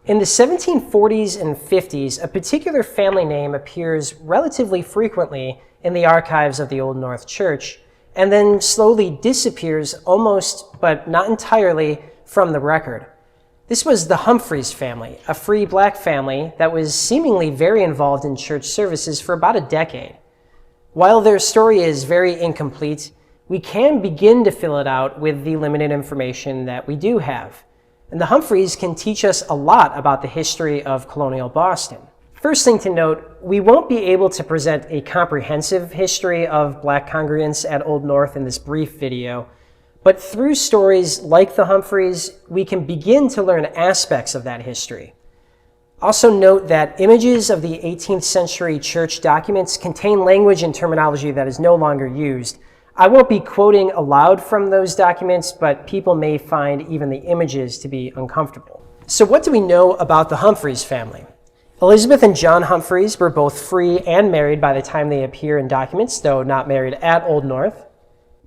In the 1740s and 50s, a particular family name appears relatively frequently in the archives of the Old North Church, and then slowly disappears almost, but not entirely, from the record. This was the Humphries family, a free black family that was seemingly very involved in church services for about a decade. While their story is very incomplete, we can begin to fill it out with the limited information that we do have. And the Humphries can teach us a lot about the history of colonial Boston. First thing to note, we won't be able to present a comprehensive history of black congregants at Old North in this brief video, but through stories like the Humphries, we can begin to learn aspects of that history. Also note that images of the 18th century church documents contain language and terminology that is no longer used. I won't be quoting aloud from those documents, but people may find even the images to be uncomfortable. So what do we know about the Humphries family? Elizabeth and John Humphries were both free and married by the time they appear in documents, though not married at Old North.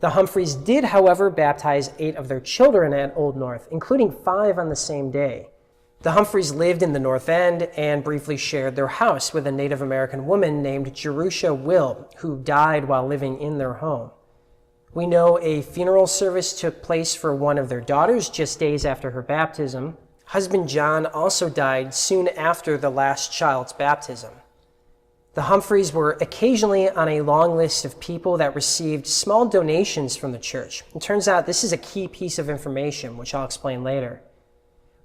The Humphries did, however, baptize 8 of their children at Old North, including 5 on the same day. The Humphries lived in the North End and briefly shared their house with a Native American woman named Jerusha Will, who died while living in their home. We know a funeral service took place for one of their daughters just days after her baptism. Husband John also died soon after the last child's baptism. The Humphries were occasionally on a long list of people that received small donations from the church. It turns out this is a key piece of information, which I'll explain later.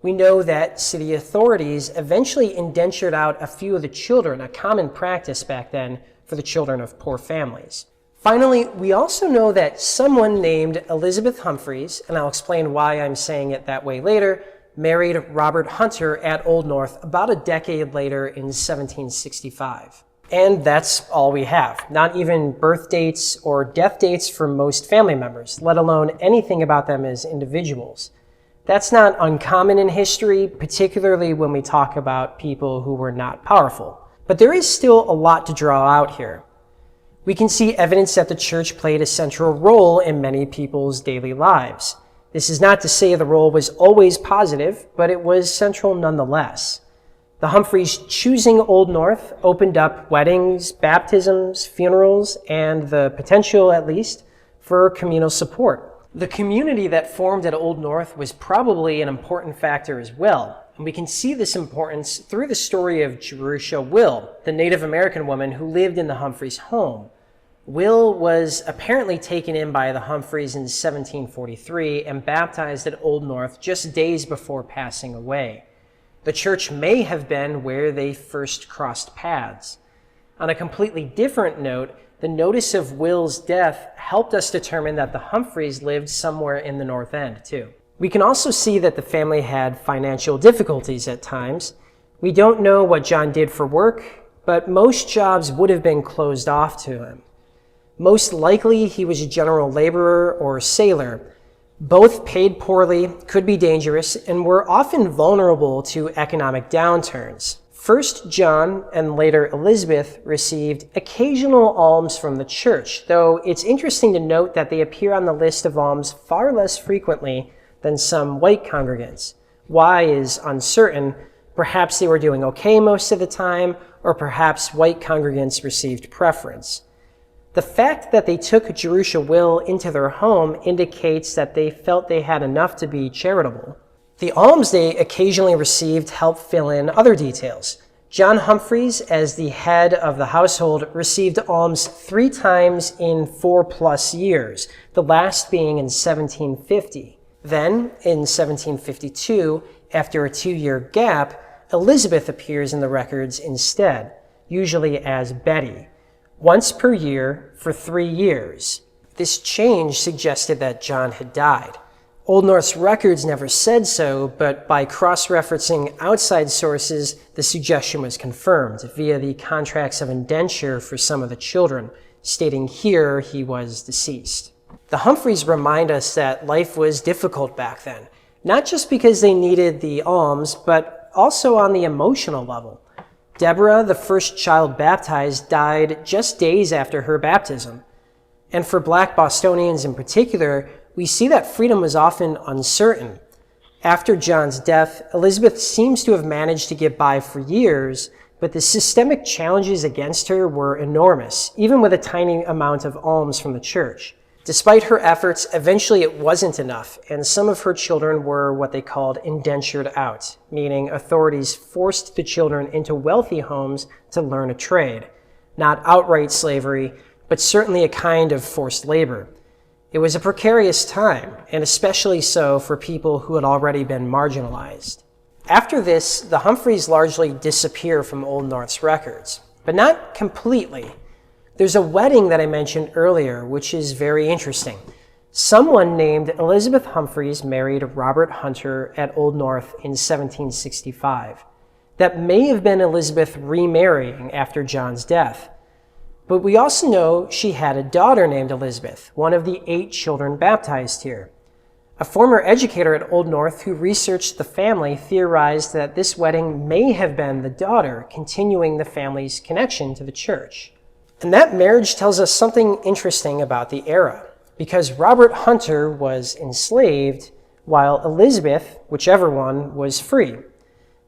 We know that city authorities eventually indentured out a few of the children, a common practice back then for the children of poor families. Finally, we also know that someone named Elizabeth Humphries, and I'll explain why I'm saying it that way later, married Robert Hunter at Old North about a decade later in 1765. And that's all we have, not even birth dates or death dates for most family members, let alone anything about them as individuals. That's not uncommon in history, particularly when we talk about people who were not powerful. But there is still a lot to draw out here. We can see evidence that the church played a central role in many people's daily lives. This is not to say the role was always positive, but it was central nonetheless. The Humphries choosing Old North opened up weddings, baptisms, funerals, and the potential, at least, for communal support. The community that formed at Old North was probably an important factor as well, and we can see this importance through the story of Jerusha Will, the Native American woman who lived in the Humphries' home. Will was apparently taken in by the Humphries in 1743 and baptized at Old North just days before passing away. The church may have been where they first crossed paths. On a completely different note, the notice of Will's death helped us determine that the Humphries lived somewhere in the North End, too. We can also see that the family had financial difficulties at times. We don't know what John did for work, but most jobs would have been closed off to him. Most likely, he was a general laborer or sailor. Both paid poorly, could be dangerous, and were often vulnerable to economic downturns. First John and later Elizabeth received occasional alms from the church, though it's interesting to note that they appear on the list of alms far less frequently than some white congregants. Why is uncertain. Perhaps they were doing okay most of the time, or perhaps white congregants received preference. The fact that they took Jerusha Will into their home indicates that they felt they had enough to be charitable. The alms they occasionally received helped fill in other details. John Humphries, as the head of the household, received alms 3 times in 4+ years, the last being in 1750. Then, in 1752, after a 2-year gap, Elizabeth appears in the records instead, usually as Betty, once per year for 3 years. This change suggested that John had died. Old North's records never said so, but by cross-referencing outside sources, the suggestion was confirmed via the contracts of indenture for some of the children, stating here he was deceased. The Humphries remind us that life was difficult back then, not just because they needed the alms, but also on the emotional level. Deborah, the first child baptized, died just days after her baptism. And for Black Bostonians in particular, we see that freedom was often uncertain. After John's death, Elizabeth seems to have managed to get by for years, but the systemic challenges against her were enormous, even with a tiny amount of alms from the church. Despite her efforts, eventually it wasn't enough, and some of her children were what they called indentured out, meaning authorities forced the children into wealthy homes to learn a trade. Not outright slavery, but certainly a kind of forced labor. It was a precarious time, and especially so for people who had already been marginalized. After this, the Humphreys largely disappear from Old North's records, but not completely. There's a wedding that I mentioned earlier, which is very interesting. Someone named Elizabeth Humphries married Robert Hunter at Old North in 1765. That may have been Elizabeth remarrying after John's death. But we also know she had a daughter named Elizabeth, one of the 8 children baptized here. A former educator at Old North who researched the family theorized that this wedding may have been the daughter, continuing the family's connection to the church. And that marriage tells us something interesting about the era, because Robert Hunter was enslaved, while Elizabeth, whichever one, was free.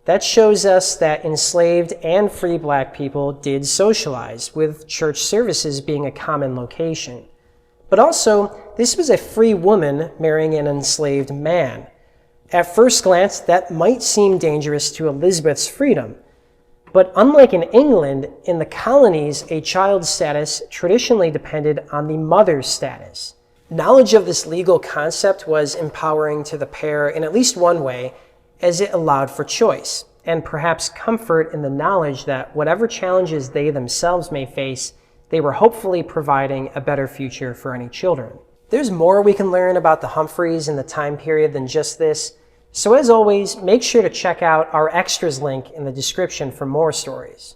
That shows us that enslaved and free black people did socialize, with church services being a common location. But also, this was a free woman marrying an enslaved man. At first glance, that might seem dangerous to Elizabeth's freedom. But unlike in England, in the colonies, a child's status traditionally depended on the mother's status. Knowledge of this legal concept was empowering to the pair in at least one way, as it allowed for choice, and perhaps comfort in the knowledge that whatever challenges they themselves may face, they were hopefully providing a better future for any children. There's more we can learn about the Humphreys in the time period than just this, so as always, make sure to check out our extras link in the description for more stories.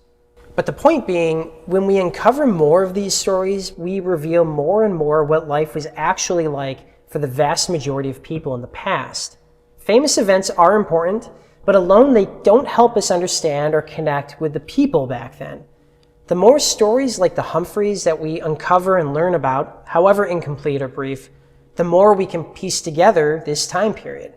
But the point being, when we uncover more of these stories, we reveal more and more what life was actually like for the vast majority of people in the past. Famous events are important, but alone they don't help us understand or connect with the people back then. The more stories like the Humphreys that we uncover and learn about, however incomplete or brief, the more we can piece together this time period.